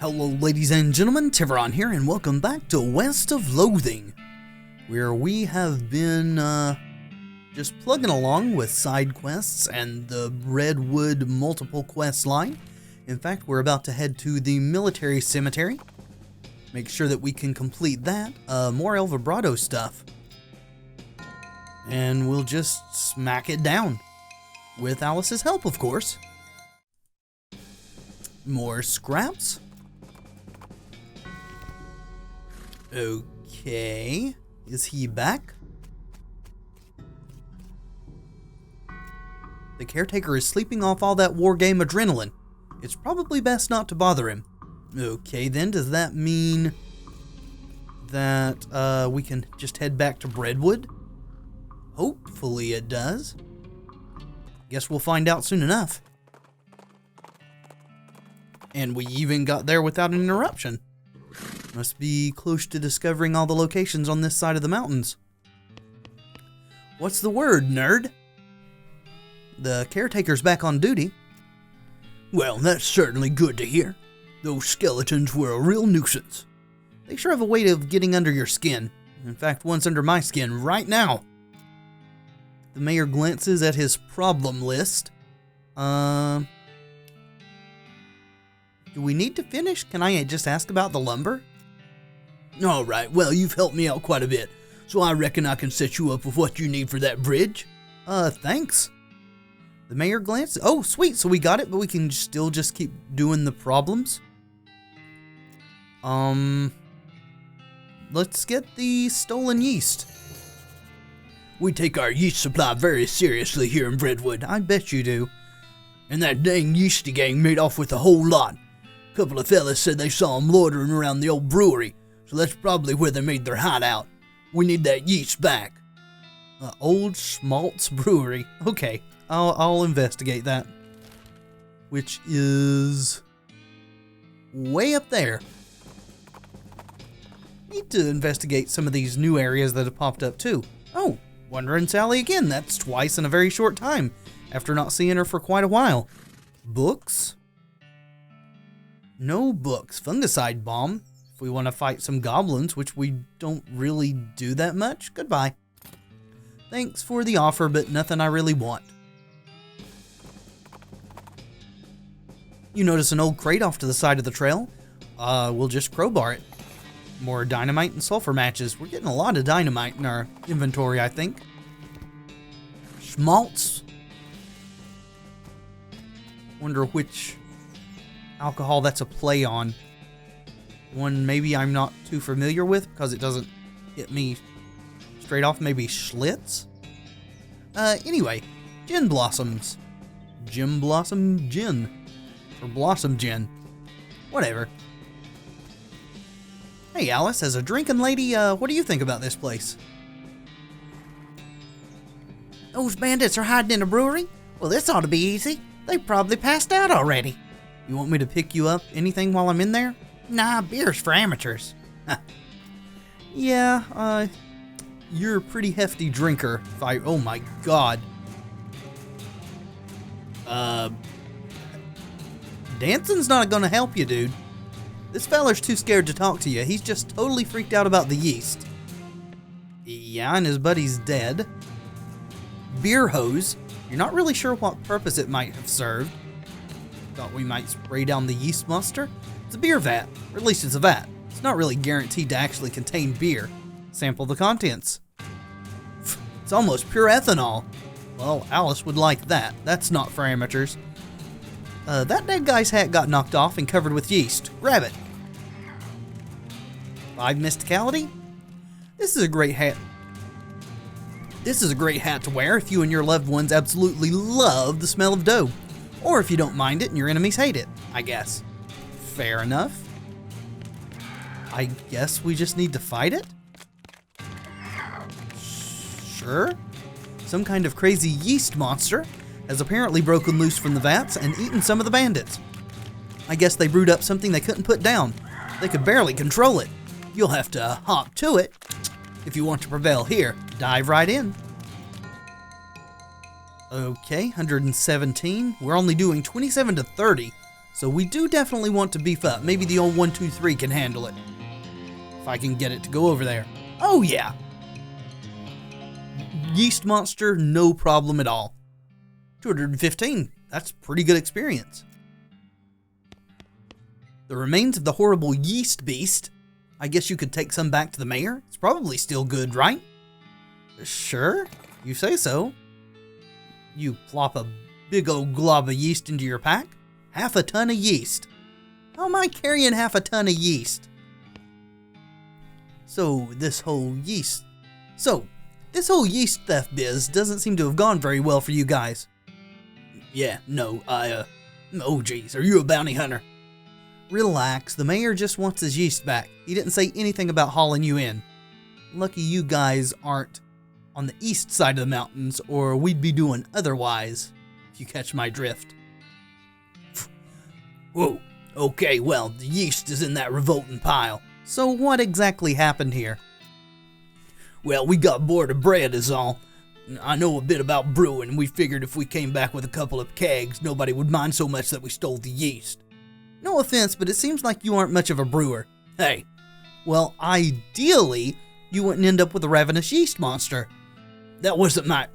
Hello ladies and gentlemen, Tevaron here, and welcome back to West of Loathing, where we have been just plugging along with side quests and the Redwood multiple quest line. In fact, we're about to head to the military cemetery. Make sure that we can complete that. More El Vibrato stuff. And we'll just smack it down. With Alice's help, of course. More scraps. Okay, is he back? The caretaker is sleeping off all that war game adrenaline. It's probably best not to bother him. Okay, then does that mean that we can just head back to Redwood? Hopefully it does. Guess we'll find out soon enough. And we even got there without an interruption. Must be close to discovering all the locations on this side of the mountains. What's the word, nerd? The caretaker's back on duty. Well, that's certainly good to hear. Those skeletons were a real nuisance. They sure have a way of getting under your skin. In fact, one's under my skin right now. The mayor glances at his problem list. Do we need to finish? Can I just ask about the lumber? Alright, well, you've helped me out quite a bit, so I reckon I can set you up with what you need for that bridge. Thanks. The mayor glances. Oh, sweet, so we got it, but we can still just keep doing the problems. Let's get the stolen yeast. We take our yeast supply very seriously here in Redwood. I bet you do. And that dang yeasty gang made off with a whole lot. Couple of fellas said they saw them loitering around the old brewery, so that's probably where they made their hideout. We need that yeast back. Old Schmaltz Brewery. Okay, I'll investigate that. Which is way up there. Need to investigate some of these new areas that have popped up too. Oh, Wandering Sally again. That's twice in a very short time, after not seeing her for quite a while. Books? No books. Fungicide bomb. If we want to fight some goblins, which we don't really do that much. Goodbye. Thanks for the offer, but nothing I really want. You notice an old crate off to the side of the trail. We'll just crowbar it. More dynamite and sulfur matches. We're getting a lot of dynamite in our inventory, I think. Schmaltz. Wonder which alcohol that's a play on. One maybe I'm not too familiar with because it doesn't hit me straight off. Maybe Schlitz? Anyway, Gin Blossoms. Gin Blossom Gin. Or Blossom Gin. Whatever. Hey Alice, as a drinking lady, what do you think about this place? Those bandits are hiding in a brewery? Well, this ought to be easy. They probably passed out already. You want me to pick you up anything while I'm in there? Nah, beer's for amateurs. Yeah, you're a pretty hefty drinker. Oh my god. Dancing's not gonna help you, dude. This feller's too scared to talk to you. He's just totally freaked out about the yeast. Yeah, and his buddy's dead. Beer hose. You're not really sure what purpose it might have served. Thought we might spray down the yeast monster. It's a beer vat, or at least it's a vat. It's not really guaranteed to actually contain beer. Sample the contents. It's almost pure ethanol. Well, Alice would like that. That's not for amateurs. That dead guy's hat got knocked off and covered with yeast. Grab it. 5 mysticality? This is a great hat. This is a great hat to wear if you and your loved ones absolutely love the smell of dough. Or if you don't mind it and your enemies hate it, I guess. Fair enough. I guess we just need to fight it? Sure. Some kind of crazy yeast monster has apparently broken loose from the vats and eaten some of the bandits. I guess they brewed up something they couldn't put down. They could barely control it. You'll have to hop to it if you want to prevail here. Dive right in. Okay, 117. We're only doing 27 to 30. So we do definitely want to beef up. Maybe the old 123 can handle it. If I can get it to go over there. Oh yeah! Yeast monster, no problem at all. 215, that's pretty good experience. The remains of the horrible yeast beast. I guess you could take some back to the mayor. It's probably still good, right? Sure, you say so. You plop a big old glob of yeast into your pack. Half a ton of yeast. How am I carrying half a ton of yeast? So this whole yeast theft biz doesn't seem to have gone very well for you guys. Yeah, no, oh geez, are you a bounty hunter? Relax, the mayor just wants his yeast back. He didn't say anything about hauling you in. Lucky you guys aren't on the east side of the mountains, or we'd be doing otherwise, if you catch my drift. Whoa, okay, well, the yeast is in that revolting pile. So what exactly happened here? Well, we got bored of bread is all. I know a bit about brewing, and we figured if we came back with a couple of kegs, nobody would mind so much that we stole the yeast. No offense, but it seems like you aren't much of a brewer. Hey. Well, ideally, you wouldn't end up with a ravenous yeast monster. That wasn't my...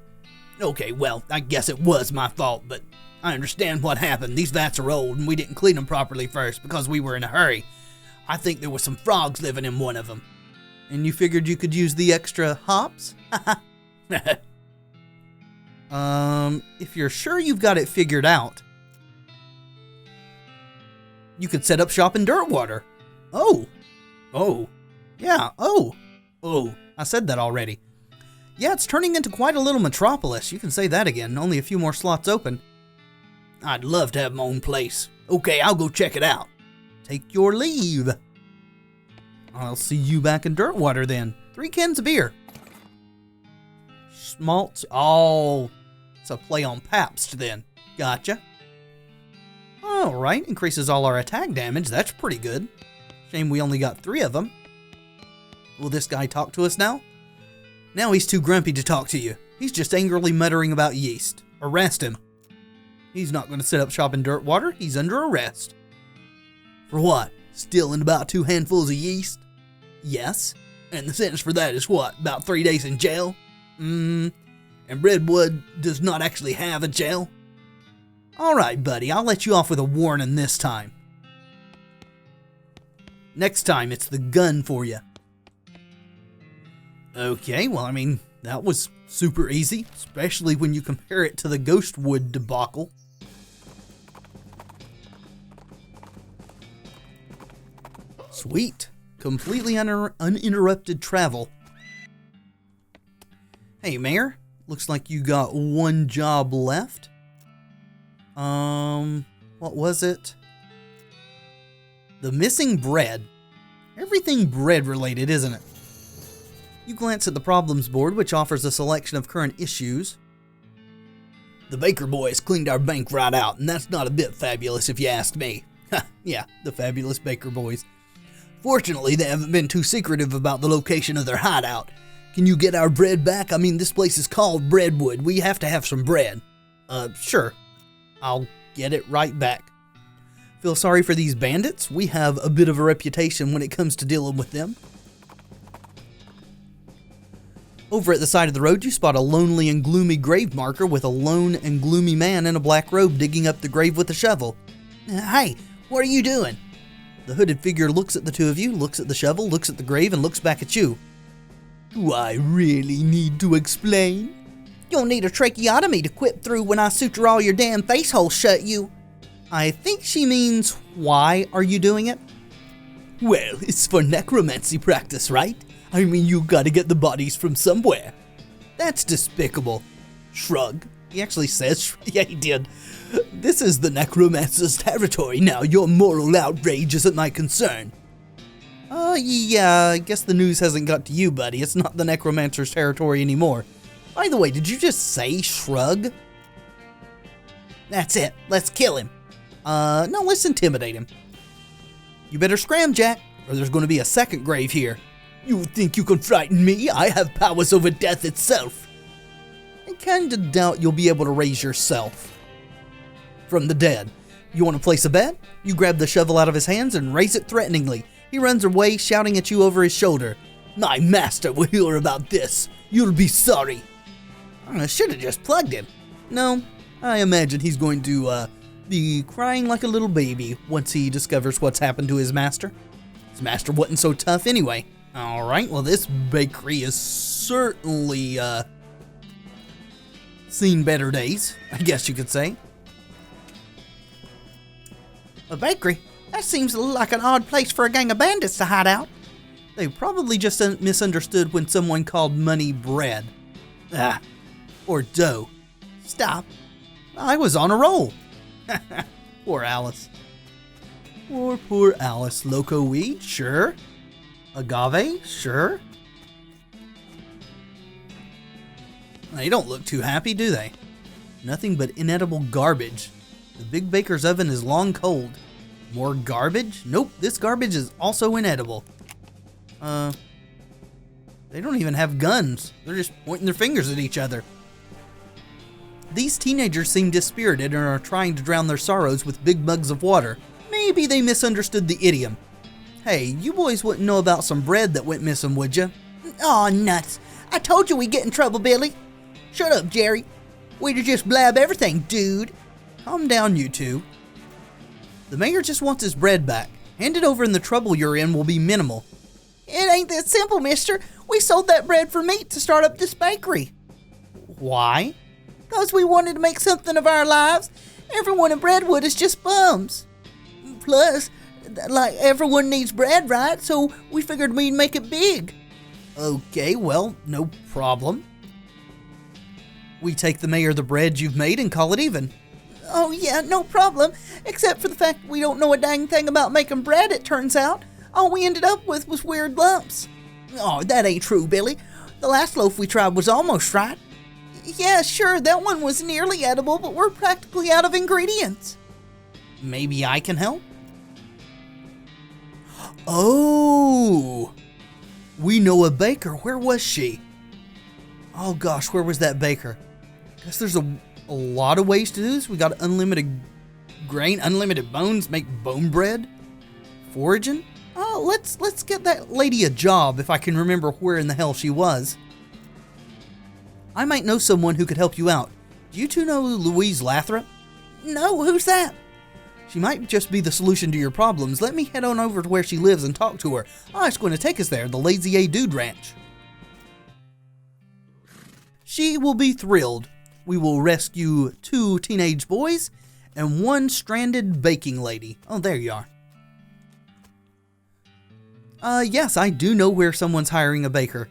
Okay, well, I guess it was my fault, but I understand what happened. These vats are old, and we didn't clean them properly first because we were in a hurry. I think there were some frogs living in one of them. And you figured you could use the extra hops? If you're sure you've got it figured out, you could set up shop in Dirtwater. Oh, yeah, oh, I said that already. Yeah, it's turning into quite a little metropolis. You can say that again, only a few more slots open. I'd love to have my own place. Okay, I'll go check it out. Take your leave. I'll see you back in Dirtwater then. 3 cans of beer. Schmaltz. Oh, it's a play on Pabst then. Gotcha. Alright, increases all our attack damage. That's pretty good. Shame we only got 3 of them. Will this guy talk to us now? Now he's too grumpy to talk to you. He's just angrily muttering about yeast. Arrest him. He's not going to set up shop in Dirtwater. He's under arrest. For what? Stealing about 2 handfuls of yeast? Yes. And the sentence for that is what? About 3 days in jail? And Redwood does not actually have a jail? Alright, buddy. I'll let you off with a warning this time. Next time, it's the gun for you. Okay, well, I mean, that was super easy, especially when you compare it to the Ghostwood debacle. Sweet. Completely uninterrupted travel. Hey, Mayor. Looks like you got 1 job left. What was it? The missing bread. Everything bread related, isn't it? You glance at the problems board, which offers a selection of current issues. The Baker boys cleaned our bank right out, and that's not a bit fabulous if you ask me. Yeah, the fabulous Baker boys. Fortunately, they haven't been too secretive about the location of their hideout. Can you get our bread back? I mean, this place is called Breadwood. We have to have some bread. Sure. I'll get it right back. Feel sorry for these bandits? We have a bit of a reputation when it comes to dealing with them. Over at the side of the road, you spot a lonely and gloomy grave marker with a lone and gloomy man in a black robe digging up the grave with a shovel. Hey, what are you doing? The hooded figure looks at the two of you, looks at the shovel, looks at the grave, and looks back at you. Do I really need to explain? You'll need a tracheotomy to quip through when I suture all your damn face holes shut, you. I think she means, why are you doing it? Well, it's for necromancy practice, right? I mean, you gotta get the bodies from somewhere. That's despicable. Shrug. He actually says, yeah, he did. This is the necromancer's territory now. Your moral outrage isn't my concern. Yeah, I guess the news hasn't got to you, buddy. It's not the necromancer's territory anymore. By the way, did you just say shrug? That's it. Let's kill him. No, let's intimidate him. You better scram, Jack, or there's going to be a second grave here. You think you can frighten me? I have powers over death itself. I kinda doubt you'll be able to raise yourself from the dead. You want to place a bet? You grab the shovel out of his hands and raise it threateningly. He runs away, shouting at you over his shoulder. My master will hear about this. You'll be sorry. I should have just plugged him. No, I imagine he's going to be crying like a little baby once he discovers what's happened to his master. His master wasn't so tough anyway. Alright, well this bakery has certainly seen better days, I guess you could say. A bakery? That seems like an odd place for a gang of bandits to hide out. They probably just misunderstood when someone called money bread. Or dough. Stop. I was on a roll. Poor Alice. Poor Alice. Loco weed? Sure. Agave? Sure. They don't look too happy, do they? Nothing but inedible garbage. The big baker's oven is long cold. More garbage? Nope, this garbage is also inedible. They don't even have guns. They're just pointing their fingers at each other. These teenagers seem dispirited and are trying to drown their sorrows with big mugs of water. Maybe they misunderstood the idiom. Hey, you boys wouldn't know about some bread that went missing, would you? Aw, nuts. I told you we'd get in trouble, Billy. Shut up, Jerry. We'd just blab everything, dude. Calm down, you two. The mayor just wants his bread back. Hand it over and the trouble you're in will be minimal. It ain't that simple, mister. We sold that bread for meat to start up this bakery. Why? 'Cause we wanted to make something of our lives. Everyone in Breadwood is just bums. Plus, like, everyone needs bread, right? So we figured we'd make it big. Okay, well, no problem. We take the mayor the bread you've made and call it even. Oh yeah, no problem. Except for the fact we don't know a dang thing about making bread, it turns out. All we ended up with was weird lumps. Oh, that ain't true, Billy. The last loaf we tried was almost right. Yeah, sure, that one was nearly edible, but we're practically out of ingredients. Maybe I can help? Oh! We know a baker. Where was she? Oh gosh, where was that baker? Guess there's a lot of ways to do this. We got unlimited grain, unlimited bones, make bone bread, foraging. Oh, let's get that lady a job if I can remember where in the hell she was. I might know someone who could help you out. Do you two know Louise Lathrop? No, who's that? She might just be the solution to your problems. Let me head on over to where she lives and talk to her. Oh, it's going to take us there, the Lazy A Dude Ranch. She will be thrilled. We will rescue 2 teenage boys and 1 stranded baking lady. Oh, there you are. Yes, I do know where someone's hiring a baker.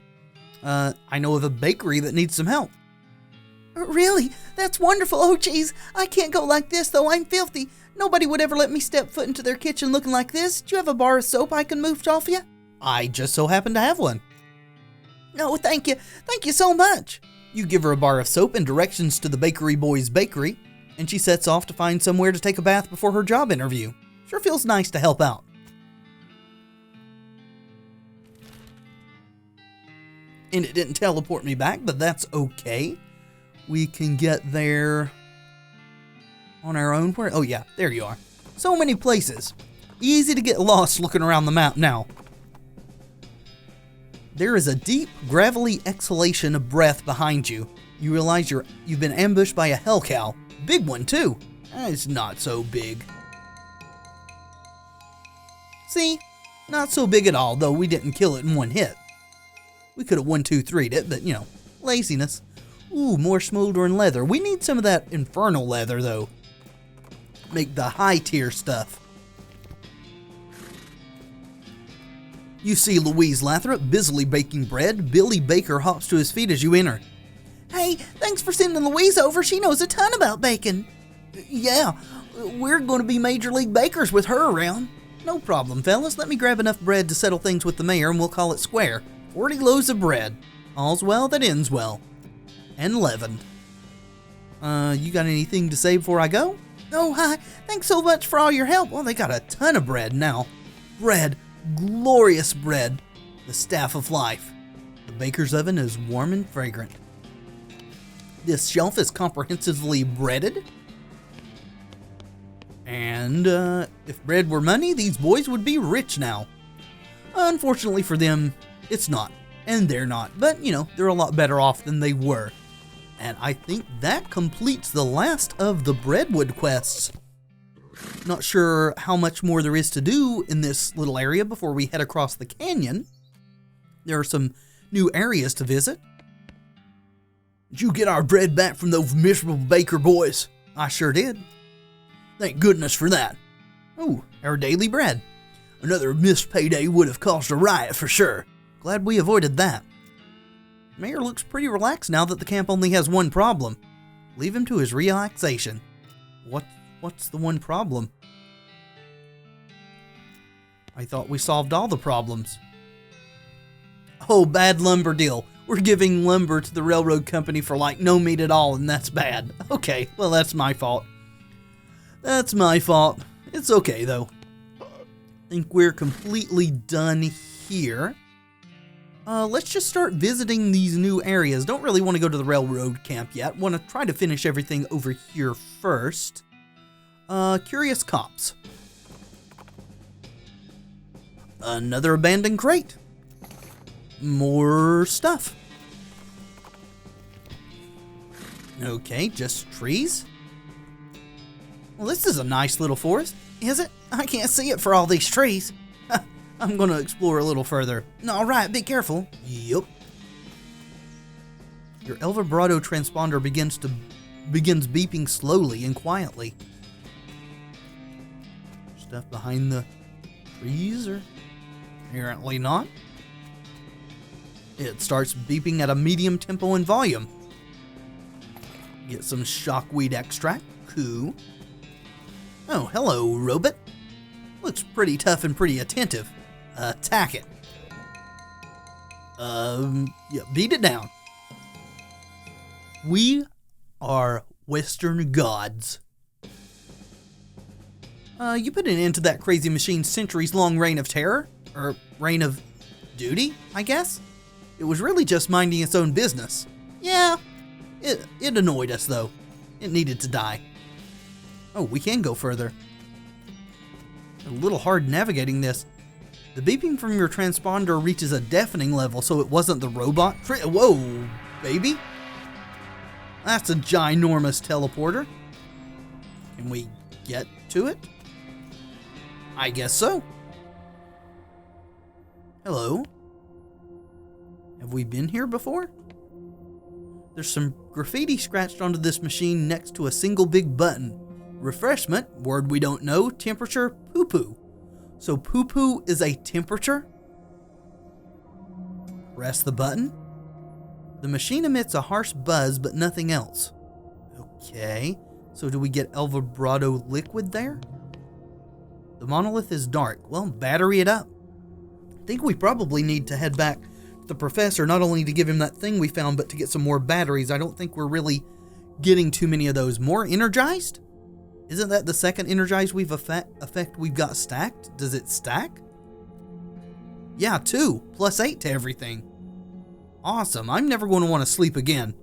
I know of a bakery that needs some help. Really? That's wonderful. Oh, geez. I can't go like this, though. I'm filthy. Nobody would ever let me step foot into their kitchen looking like this. Do you have a bar of soap I can move off you? I just so happen to have one. No, thank you. Thank you so much. You give her a bar of soap and directions to the bakery boy's bakery, and she sets off to find somewhere to take a bath before her job interview. Sure feels nice to help out. And it didn't teleport me back, but that's okay. We can get there on our own. Where? Oh yeah, there you are. So many places. Easy to get lost looking around the map now. There is a deep, gravelly exhalation of breath behind you. You realize you've been ambushed by a hell cow. Big one too. It's not so big. See? Not so big at all, though we didn't kill it in one hit. We could have 1-2-3'd it, but, you know, laziness. Ooh, more smoldering leather. We need some of that infernal leather, though. Make the high-tier stuff. You see Louise Lathrop busily baking bread. Billy Baker hops to his feet as you enter. Hey, thanks for sending Louise over. She knows a ton about baking. Yeah, we're going to be major league bakers with her around. No problem, fellas. Let me grab enough bread to settle things with the mayor and we'll call it square. 40 loaves of bread. All's well that ends well. And leavened. You got anything to say before I go? Oh, hi. Thanks so much for all your help. Well, they got a ton of bread now. Bread. Glorious bread. The staff of life. The baker's oven is warm and fragrant. This shelf is comprehensively breaded. And if bread were money, these boys would be rich now. Unfortunately for them, it's not. And they're not. But, you know, they're a lot better off than they were. And I think that completes the last of the Breadwood quests. Not sure how much more there is to do in this little area before we head across the canyon. There are some new areas to visit. Did you get our bread back from those miserable baker boys? I sure did. Thank goodness for that. Oh, our daily bread. Another missed payday would have caused a riot for sure. Glad we avoided that. Mayor looks pretty relaxed now that the camp only has one problem. Leave him to his relaxation. What's the one problem? I thought we solved all the problems. Oh, bad lumber deal. We're giving lumber to the railroad company for like no meat at all, and that's bad. Okay, well, that's my fault. That's my fault. It's okay, though. I think we're completely done here. Let's just start visiting these new areas. Don't really want to go to the railroad camp yet. Want to try to finish everything over here first. Curious cops. Another abandoned crate. More stuff. Okay, just trees. Well, this is a nice little forest. Is it? I can't see it for all these trees. I'm gonna explore a little further. Alright, be careful. Yup. Your El Vibrato transponder begins beeping slowly and quietly. Stuff behind the trees, or apparently not. It starts beeping at a medium tempo and volume. Get some shockweed extract. Cool. Oh, hello, robot. Looks pretty tough and pretty attentive. Attack it. Yeah, beat it down. We are Western gods. You put an end to that crazy machine's centuries-long reign of terror? Or reign of duty, I guess? It was really just minding its own business. Yeah, it annoyed us, though. It needed to die. Oh, we can go further. A little hard navigating this. The beeping from your transponder reaches a deafening level, so it wasn't the robot. Whoa, baby. That's a ginormous teleporter. Can we get to it? I guess so. Hello? Have we been here before? There's some graffiti scratched onto this machine next to a single big button. Refreshment, word we don't know, temperature, poo-poo. So poo-poo is a temperature? Press the button. The machine emits a harsh buzz, but nothing else. Okay, so do we get El Vibrato liquid there? The monolith is dark. Well, battery it up. I think we probably need to head back to the professor, not only to give him that thing we found, but to get some more batteries. I don't think we're really getting too many of those. More energized? Isn't that the second energized effect we've got stacked? Does it stack? Yeah, 2 plus 8 to everything. Awesome. I'm never going to want to sleep again.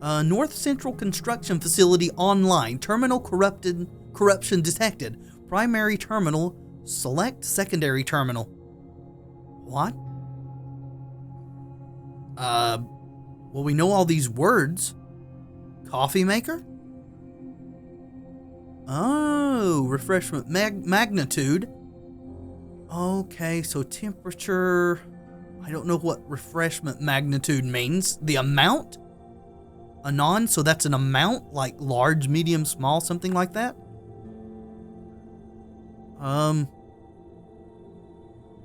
North Central Construction Facility online. Terminal corruption detected. Primary terminal. Select secondary terminal. What? Well, we know all these words. Coffee maker? Oh, refreshment magnitude. Okay, so temperature. I don't know what refreshment magnitude means. The amount? Anon, so that's an amount, like large, medium, small, something like that?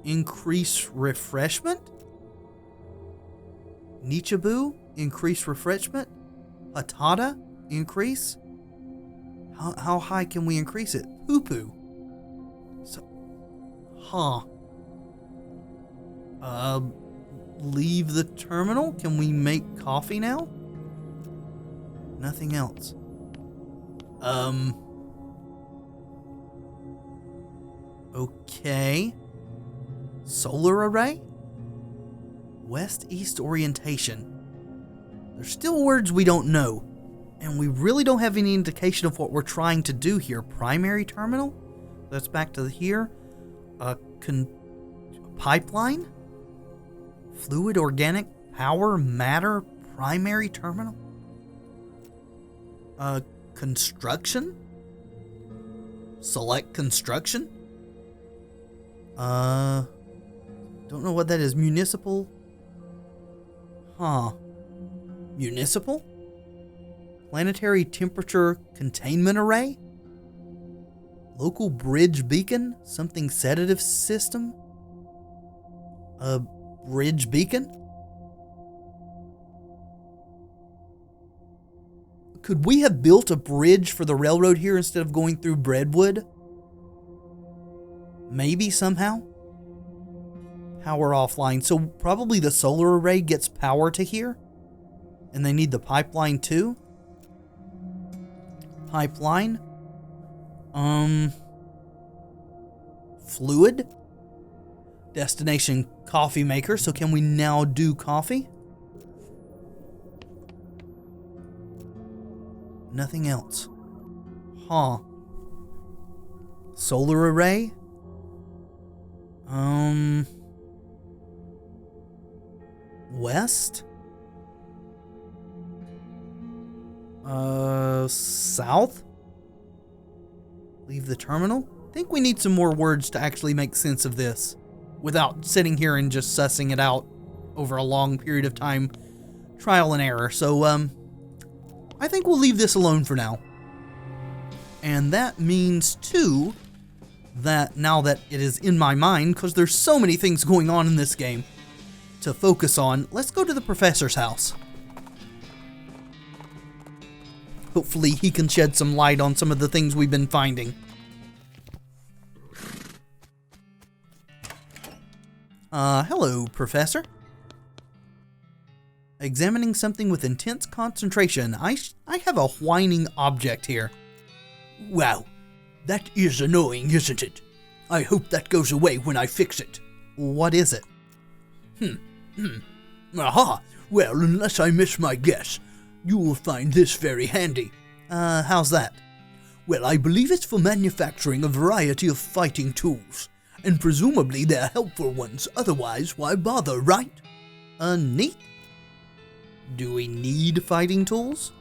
Increase refreshment? Nichibu? Increase refreshment? Patata? Increase? How high can we increase it? Poo-poo. So, leave the terminal? Can we make coffee now? Nothing else. Okay. Solar array? West-east orientation. There's still words we don't know. And we really don't have any indication of what we're trying to do here. Primary terminal? That's back to here. Pipeline? Fluid, organic, power, matter, primary terminal? Construction? Select construction? Don't know what that is. Municipal? Huh. Municipal? Planetary temperature containment array? Local bridge beacon? Something sedative system? A bridge beacon? Could we have built a bridge for the railroad here instead of going through Breadwood? Maybe somehow? Power offline. So probably the solar array gets power to here? And they need the pipeline too? Pipeline? Fluid? Destination coffee maker. So can we now do coffee? Nothing else. Huh. Solar array? West? South? Leave the terminal? I think we need some more words to actually make sense of this without sitting here and just sussing it out over a long period of time, trial and error. So, I think we'll leave this alone for now. And that means, too, that now that it is in my mind, because there's so many things going on in this game to focus on, let's go to the professor's house. Hopefully he can shed some light on some of the things we've been finding. Hello, Professor. Examining something with intense concentration. I have a whining object here. Wow, that is annoying, isn't it? I hope that goes away when I fix it. What is it? Aha! Well, unless I miss my guess, you will find this very handy. How's that? Well, I believe it's for manufacturing a variety of fighting tools, and presumably they're helpful ones, otherwise why bother, right? Neat. Do we need fighting tools?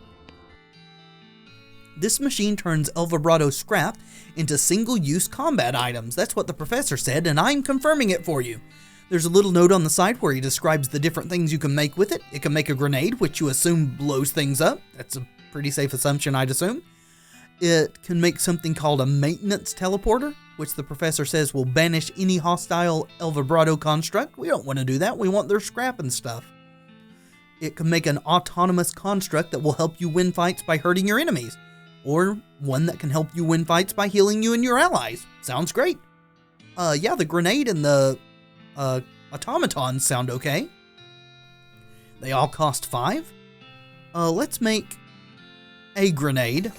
This machine turns El Vibrato scrap into single-use combat items. That's what the professor said, and I'm confirming it for you. There's a little note on the side where he describes the different things you can make with it. It can make a grenade, which you assume blows things up. That's a pretty safe assumption, I'd assume. It can make something called a maintenance teleporter, which the professor says will banish any hostile El Vibrato construct. We don't want to do that. We want their scrap and stuff. It can make an autonomous construct that will help you win fights by hurting your enemies, or one that can help you win fights by healing you and your allies. Sounds great. Yeah, the grenade and the automatons sound okay. They all cost 5. Let's make a grenade,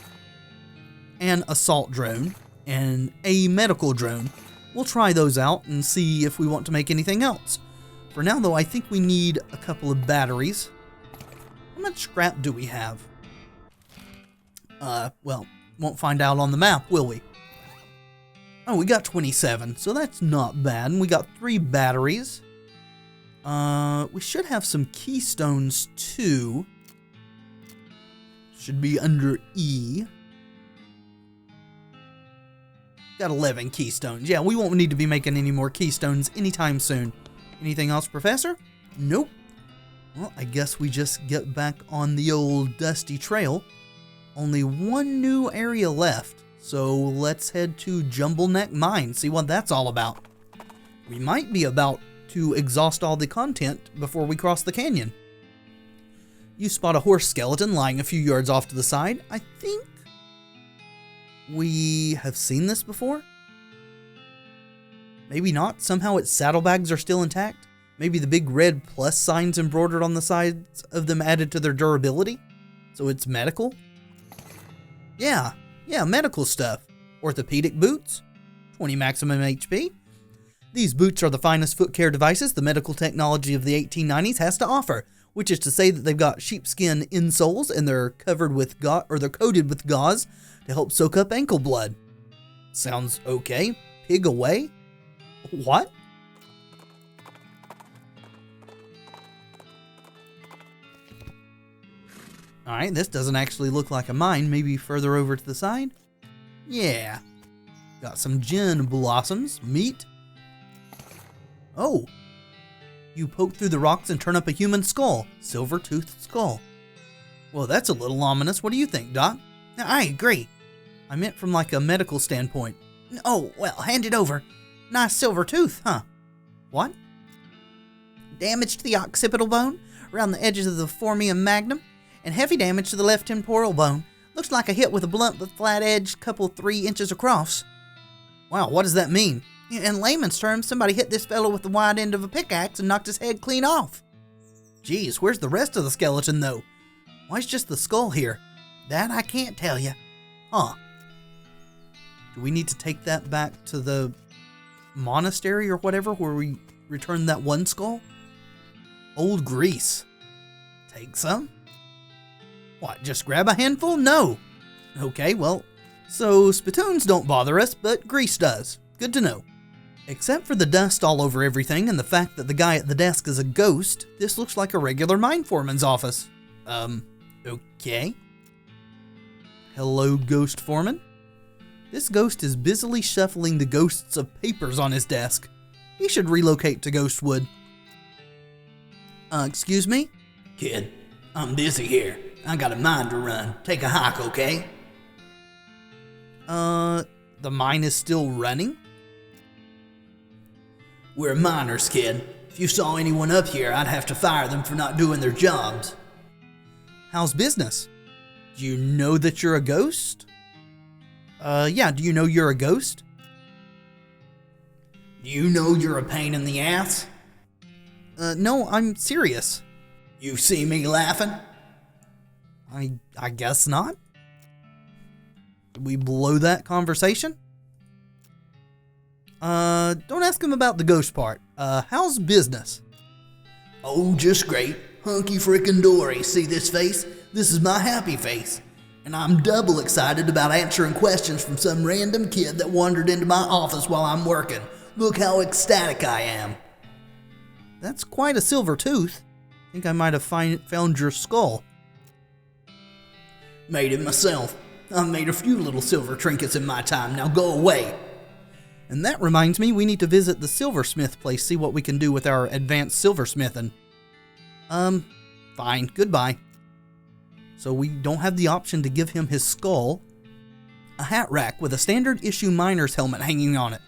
an assault drone, and a medical drone. We'll try those out and see if we want to make anything else. For now, though, I think we need a couple of batteries. How much scrap do we have? Well, won't find out on the map, will we? Oh, we got 27, so that's not bad. And we got 3 batteries. We should have some keystones, too. Should be under E. Got 11 keystones. Yeah, we won't need to be making any more keystones anytime soon. Anything else, Professor? Nope. Well, I guess we just get back on the old dusty trail. Only one new area left, so let's head to Jumble Neck Mine, see what that's all about. We might be about to exhaust all the content before we cross the canyon. You spot a horse skeleton lying a few yards off to the side. I think we have seen this before. Maybe not. Somehow its saddlebags are still intact. Maybe the big red plus signs embroidered on the sides of them added to their durability. So it's medical. Yeah, medical stuff. Orthopedic boots, 20 maximum HP. These boots are the finest foot care devices the medical technology of the 1890s has to offer. which is to say that they've got sheepskin insoles and they're covered with they're coated with gauze to help soak up ankle blood. Sounds okay. Pig away? What? Alright, this doesn't actually look like a mine. Maybe further over to the side? Yeah. Got some gin blossoms, meat. Oh. You poke through the rocks and turn up a human skull. Silver-toothed skull. Well, that's a little ominous. What do you think, Doc? I agree. I meant from like a medical standpoint. Oh, well, hand it over. Nice silver tooth, huh? What? Damage to the occipital bone, around the edges of the foramen magnum, and heavy damage to the left temporal bone. Looks like a hit with a blunt but flat edge, couple 3 inches across. Wow, what does that mean? In layman's terms, somebody hit this fellow with the wide end of a pickaxe and knocked his head clean off. Geez, where's the rest of the skeleton though? Why's just the skull here? That I can't tell you. Huh. Do we need to take that back to the monastery or whatever where we return that one skull? Old grease. Take some? What, just grab a handful? No. Okay, well, so spittoons don't bother us, but grease does. Good to know. Except for the dust all over everything and the fact that the guy at the desk is a ghost, this looks like a regular mine foreman's office. Okay. Hello, ghost foreman. This ghost is busily shuffling the ghosts of papers on his desk. He should relocate to Ghostwood. Excuse me? Kid, I'm busy here. I got a mine to run. Take a hike, okay? The mine is still running? We're miners, kid. If you saw anyone up here, I'd have to fire them for not doing their jobs. How's business? Do you know that you're a ghost? Yeah, do you know you're a ghost? Do you know you're a pain in the ass? No, I'm serious. You see me laughing? I guess not. Did we blow that conversation? Don't ask him about the ghost part. How's business? Oh, just great. Hunky frickin' dory. See this face? This is my happy face. And I'm double excited about answering questions from some random kid that wandered into my office while I'm working. Look how ecstatic I am. That's quite a silver tooth. I think I might have found your skull. Made it myself. I've made a few little silver trinkets in my time. Now go away. And that reminds me, we need to visit the silversmith place, see what we can do with our advanced silversmithing. Fine. Goodbye. So we don't have the option to give him his skull. A hat rack with a standard issue miner's helmet hanging on it.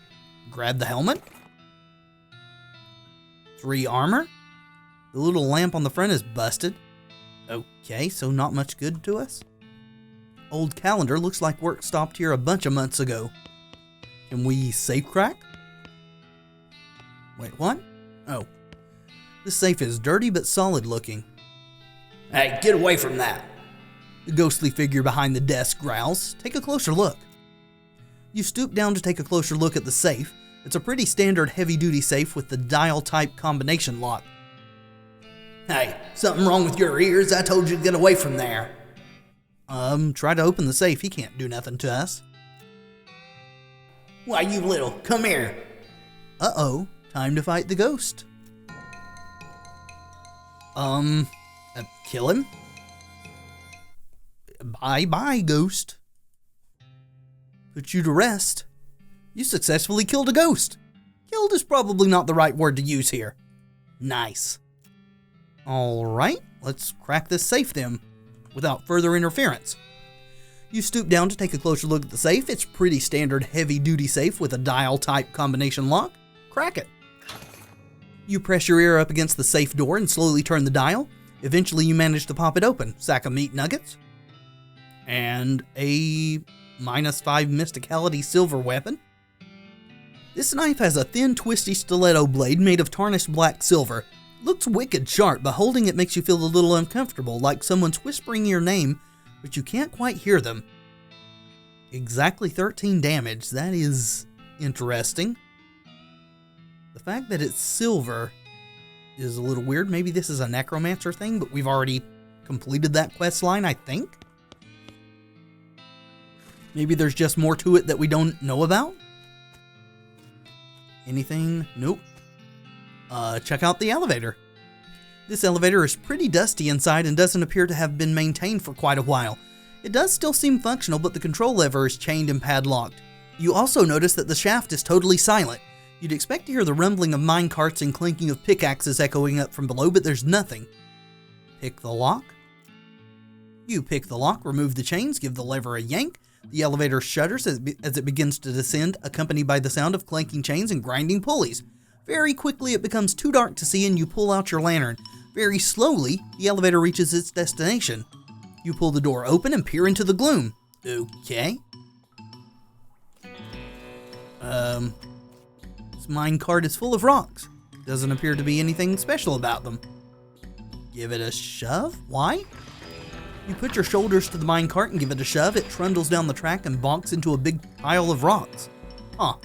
Grab the helmet. 3 armor. The little lamp on the front is busted. Okay, so not much good to us. Old calendar, looks like work stopped here a bunch of months ago. Can we safe crack? Wait, what? Oh. This safe is dirty but solid looking. Hey, get away from that. The ghostly figure behind the desk growls. Take a closer look. You stoop down to take a closer look at the safe. It's a pretty standard heavy-duty safe with the dial-type combination lock. Hey, something wrong with your ears? I told you to get away from there. Try to open the safe. He can't do nothing to us. Why, you little, come here. Uh-oh, time to fight the ghost. Kill him? Bye-bye, ghost. Put you to rest. You successfully killed a ghost. Killed is probably not the right word to use here. Nice. Alright, let's crack this safe then, without further interference. You stoop down to take a closer look at the safe. It's pretty standard heavy-duty safe with a dial-type combination lock. Crack it. You press your ear up against the safe door and slowly turn the dial. Eventually you manage to pop it open. Sack of meat nuggets. And a -5 mysticality silver weapon. This knife has a thin, twisty stiletto blade made of tarnished black silver. Looks wicked sharp, but holding it makes you feel a little uncomfortable, like someone's whispering your name, but you can't quite hear them. Exactly 13 damage. That is interesting. The fact that it's silver is a little weird. Maybe this is a necromancer thing, but we've already completed that quest line, I think. Maybe there's just more to it that we don't know about. Anything? Nope. Check out the elevator. This elevator is pretty dusty inside and doesn't appear to have been maintained for quite a while. It does still seem functional, but the control lever is chained and padlocked. You also notice that the shaft is totally silent. You'd expect to hear the rumbling of mine carts and clinking of pickaxes echoing up from below, but there's nothing. Pick the lock. You pick the lock, remove the chains, give the lever a yank. The elevator shudders as it begins to descend, accompanied by the sound of clanking chains and grinding pulleys. Very quickly, it becomes too dark to see and you pull out your lantern. Very slowly, the elevator reaches its destination. You pull the door open and peer into the gloom. Okay. This minecart is full of rocks. Doesn't appear to be anything special about them. Give it a shove? Why? You put your shoulders to the minecart and give it a shove. It trundles down the track and bonks into a big pile of rocks. Huh.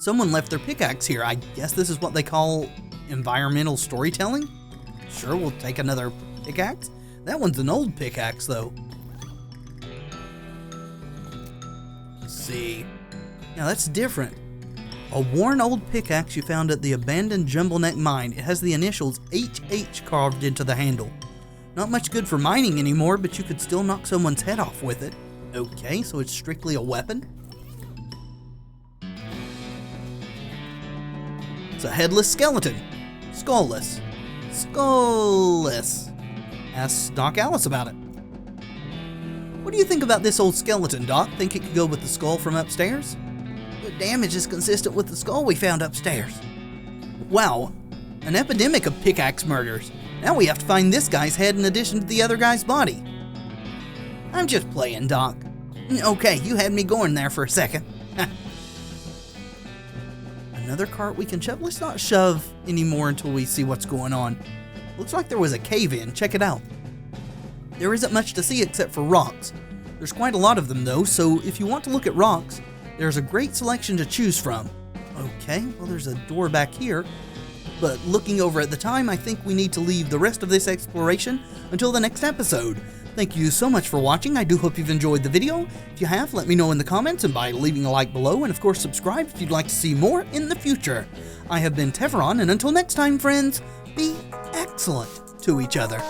Someone left their pickaxe here. I guess this is what they call environmental storytelling? Sure, we'll take another pickaxe. That one's an old pickaxe, though. Let's see. Now that's different. A worn old pickaxe you found at the abandoned Jumbleneck mine. It has the initials HH carved into the handle. Not much good for mining anymore, but you could still knock someone's head off with it. Okay, so it's strictly a weapon. It's a headless skeleton. Skullless. Skullless. Ask Doc Alice about it. What do you think about this old skeleton, Doc? Think it could go with the skull from upstairs? The damage is consistent with the skull we found upstairs. Wow, an epidemic of pickaxe murders. Now we have to find this guy's head in addition to the other guy's body. I'm just playing, Doc. Okay, you had me going there for a second. Another cart we can shove? Let's not shove anymore until we see what's going on. Looks like there was a cave-in. Check it out. There isn't much to see except for rocks. There's quite a lot of them though, so if you want to look at rocks, there's a great selection to choose from. Okay, well there's a door back here, but looking over at the time, I think we need to leave the rest of this exploration until the next episode. Thank you so much for watching. I do hope you've enjoyed the video. If you have, let me know in the comments and by leaving a like below, and of course subscribe if you'd like to see more in the future. I have been Tevaron, and until next time friends, be excellent to each other.